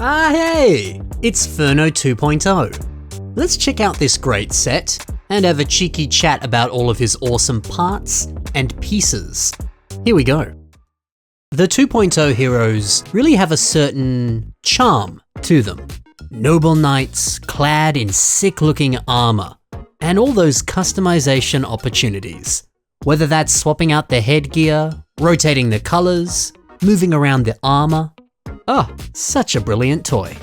Hey! It's FURNO 2.0. Let's check out this great set and have a cheeky chat about all of his awesome parts and pieces. Here we go. The 2.0 heroes really have a certain charm to them. Noble knights clad in sick-looking armor, and all those customization opportunities. Whether that's swapping out the headgear, rotating the colors, moving around the armor. Oh, such a brilliant toy.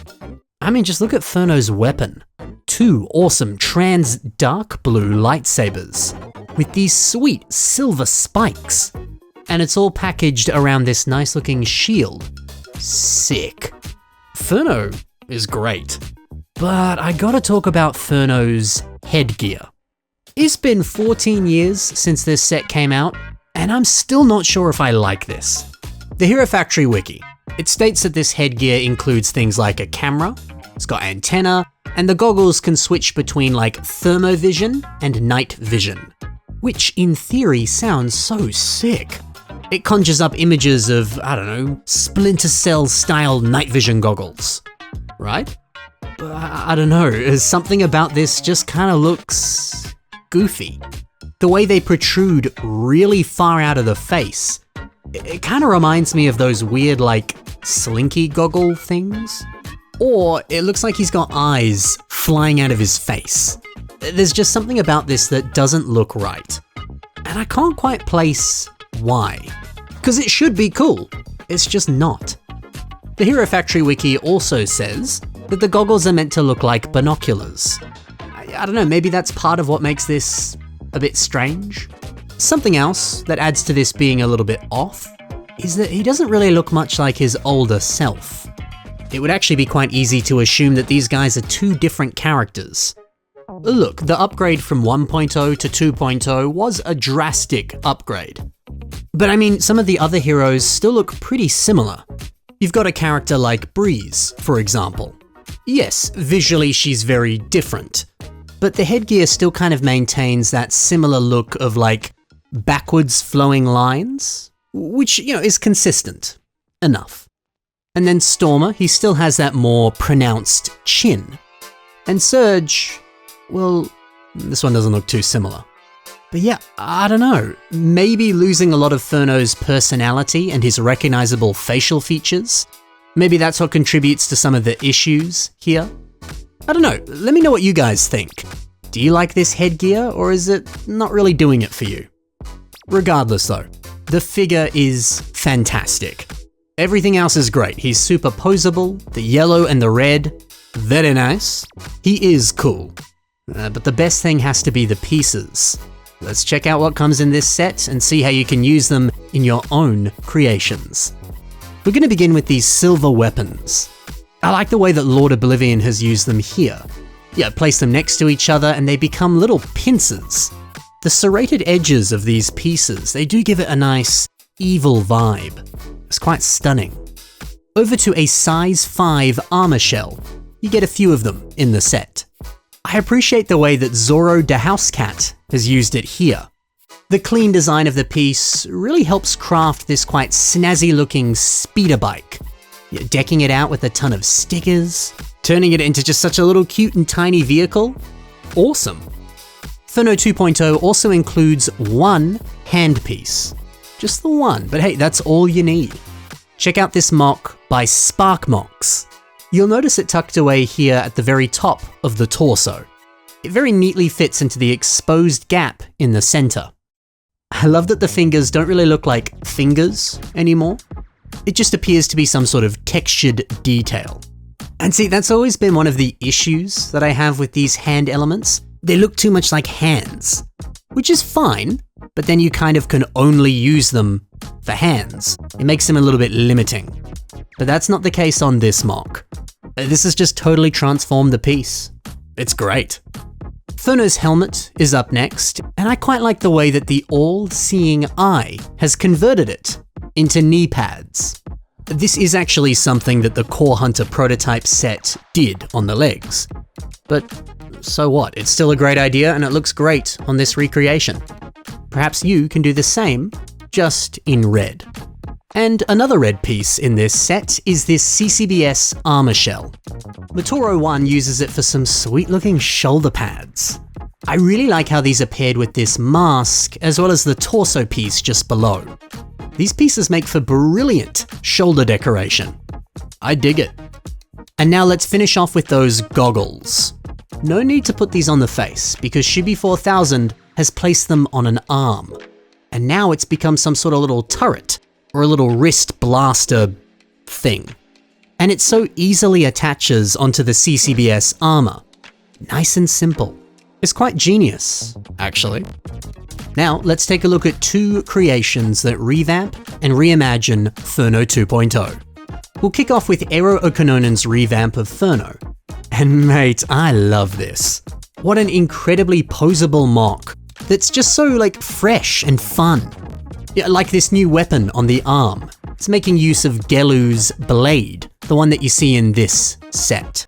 I mean, just look at Ferno's weapon. Two awesome trans dark blue lightsabers with these sweet silver spikes. And it's all packaged around this nice looking shield. Sick. Ferno is great. But I gotta talk about Ferno's headgear. It's been 14 years since this set came out, and I'm still not sure if I like this. The Hero Factory Wiki, it states that this headgear includes things like a camera, it's got antenna, and the goggles can switch between like thermovision and night vision, which in theory sounds so sick. It conjures up images of, I don't know, Splinter Cell style night vision goggles, right? But I don't know, something about this just kind of looks goofy. The way they protrude really far out of the face, it kind of reminds me of those weird like slinky goggle things. Or it looks like he's got eyes flying out of his face. There's just something about this that doesn't look right. And I can't quite place why. Because it should be cool, it's just not. The Hero Factory Wiki also says that the goggles are meant to look like binoculars. I don't know, maybe that's part of what makes this a bit strange. Something else that adds to this being a little bit off is that he doesn't really look much like his older self. It would actually be quite easy to assume that these guys are two different characters. Look, the upgrade from 1.0 to 2.0 was a drastic upgrade. But I mean, some of the other heroes still look pretty similar. You've got a character like Breeze, for example. Yes, visually she's very different, but the headgear still kind of maintains that similar look of like backwards flowing lines, which, you know, is consistent enough. And then Stormer, he still has that more pronounced chin. And Surge, well, this one doesn't look too similar. But yeah, I don't know, maybe losing a lot of Ferno's personality and his recognizable facial features, maybe that's what contributes to some of the issues here. I don't know, let me know what you guys think. Do you like this headgear, or is it not really doing it for you? Regardless though, the figure is fantastic. Everything else is great. He's super posable, the yellow and the red, very nice. He is cool. But the best thing has to be the pieces. Let's check out what comes in this set and see how you can use them in your own creations. We're going to begin with these silver weapons. I like the way that Lord Oblivion has used them here. Yeah, place them next to each other and they become little pincers. The serrated edges of these pieces, they do give it a nice evil vibe. It's quite stunning. Over to a size 5 armor shell. You get a few of them in the set. I appreciate the way that Zoro the Housecat has used it here. The clean design of the piece really helps craft this quite snazzy looking speeder bike. You're decking it out with a ton of stickers, turning it into just such a little cute and tiny vehicle. Awesome. FURNO 2.0 also includes one handpiece. Just the one, but hey, that's all you need. Check out this mock by Spark MOCs. You'll notice it tucked away here at the very top of the torso. It very neatly fits into the exposed gap in the center. I love that the fingers don't really look like fingers anymore. It just appears to be some sort of textured detail. And see, that's always been one of the issues that I have with these hand elements. They look too much like hands, which is fine, but then you kind of can only use them for hands. It makes them a little bit limiting. But that's not the case on this mock. This has just totally transformed the piece. It's great. Ferno's helmet is up next, and I quite like the way that the all-seeing eye has converted it into knee pads. This is actually something that the Core Hunter prototype set did on the legs. But so what? It's still a great idea and it looks great on this recreation. Perhaps you can do the same, just in red. And another red piece in this set is this CCBS armor shell. The 2.0 uses it for some sweet looking shoulder pads. I really like how these are paired with this mask, as well as the torso piece just below. These pieces make for brilliant shoulder decoration. I dig it. And now let's finish off with those goggles. No need to put these on the face, because Shibi 4000 has placed them on an arm. And now it's become some sort of little turret, or a little wrist blaster thing. And it so easily attaches onto the CCBS armor. Nice and simple. It's quite genius, actually. Now, let's take a look at two creations that revamp and reimagine FURNO 2.0. We'll kick off with Eero Okononen's revamp of Ferno. And mate, I love this. What an incredibly posable mock that's just so fresh and fun. Yeah, like this new weapon on the arm. It's making use of Gelu's blade, the one that you see in this set.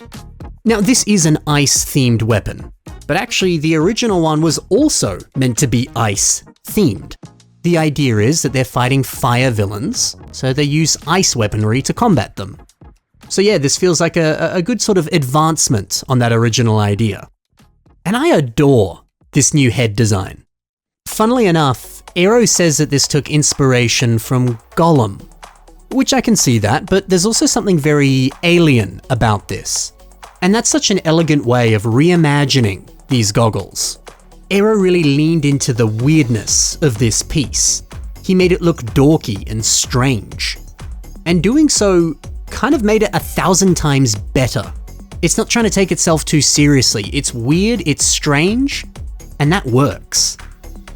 Now, this is an ice-themed weapon, but actually the original one was also meant to be ice-themed. The idea is that they're fighting fire villains, so they use ice weaponry to combat them. So yeah, this feels like a good sort of advancement on that original idea. And I adore this new head design. Funnily enough, Eero says that this took inspiration from Gollum, which I can see that, but there's also something very alien about this. And that's such an elegant way of reimagining these goggles. Eero really leaned into the weirdness of this piece. He made it look dorky and strange. And doing so kind of made it 1,000 times better. It's not trying to take itself too seriously. It's weird, it's strange, and that works.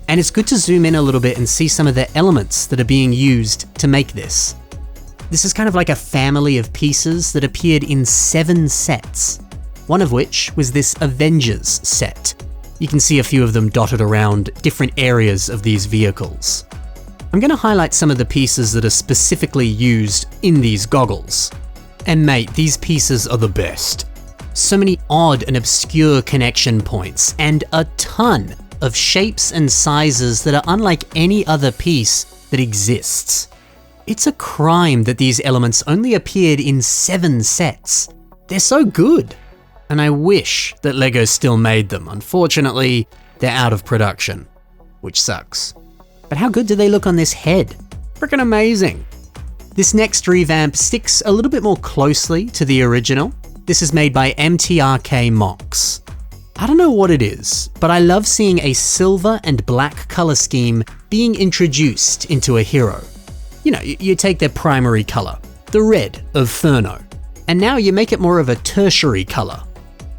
And it's good to zoom in a little bit and see some of the elements that are being used to make this. This is kind of like a family of pieces that appeared in 7 sets, one of which was this Avengers set. You can see a few of them dotted around different areas of these vehicles. I'm going to highlight some of the pieces that are specifically used in these goggles. And mate, these pieces are the best. So many odd and obscure connection points, and a ton of shapes and sizes that are unlike any other piece that exists. It's a crime that these elements only appeared in 7 sets. They're so good. And I wish that LEGO still made them. Unfortunately, they're out of production, which sucks. But how good do they look on this head? Freaking amazing. This next revamp sticks a little bit more closely to the original. This is made by MTRK MOCs. I don't know what it is, but I love seeing a silver and black color scheme being introduced into a hero. You know, you take their primary color, the red of Ferno, and now you make it more of a tertiary color.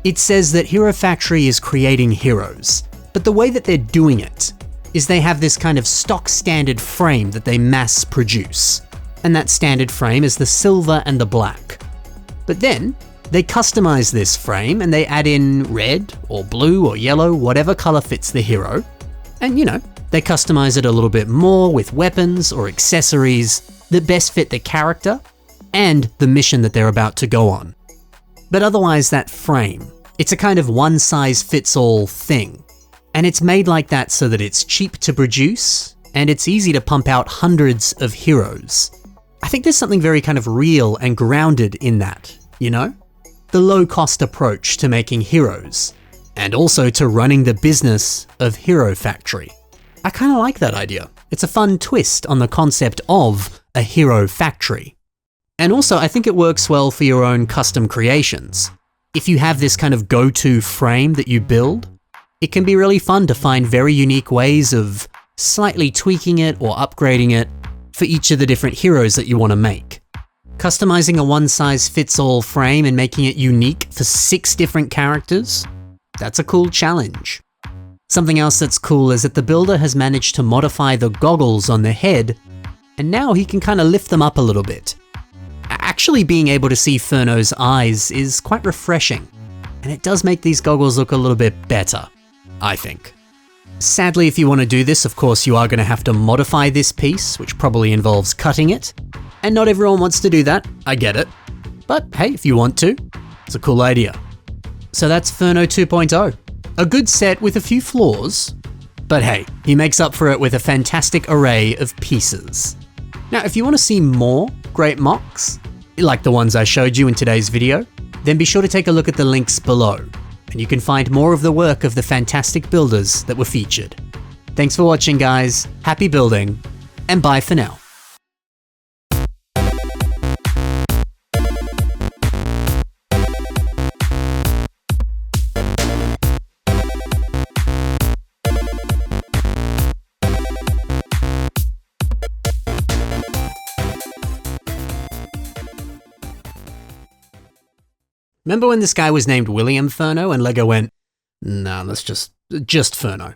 It says that Hero Factory is creating heroes, but the way that they're doing it is they have this kind of stock standard frame that they mass produce, and that standard frame is the silver and the black. But then they customize this frame and they add in red or blue or yellow, whatever color fits the hero, and they customize it a little bit more with weapons or accessories that best fit the character and the mission that they're about to go on. But otherwise, that frame, it's a kind of one-size-fits-all thing. And it's made like that so that it's cheap to produce and it's easy to pump out hundreds of heroes. I think there's something very kind of real and grounded in that, The low-cost approach to making heroes, and also to running the business of Hero Factory. I kind of like that idea. It's a fun twist on the concept of a Hero Factory. And also, I think it works well for your own custom creations. If you have this kind of go-to frame that you build, it can be really fun to find very unique ways of slightly tweaking it or upgrading it for each of the different heroes that you want to make. Customizing a one-size-fits-all frame and making it unique for 6 different characters? That's a cool challenge. Something else that's cool is that the builder has managed to modify the goggles on the head, and now he can kind of lift them up a little bit. Actually being able to see Ferno's eyes is quite refreshing, and it does make these goggles look a little bit better, I think. Sadly, if you want to do this, of course, you are going to have to modify this piece, which probably involves cutting it, and not everyone wants to do that, I get it. But hey, if you want to, it's a cool idea. So that's FURNO 2.0. A good set with a few flaws, but hey, he makes up for it with a fantastic array of pieces. Now, if you want to see more great MOCs, like the ones I showed you in today's video, then be sure to take a look at the links below, and you can find more of the work of the fantastic builders that were featured. Thanks for watching, guys, happy building, and bye for now. Remember when this guy was named William Ferno and LEGO went, nah, let's just Ferno.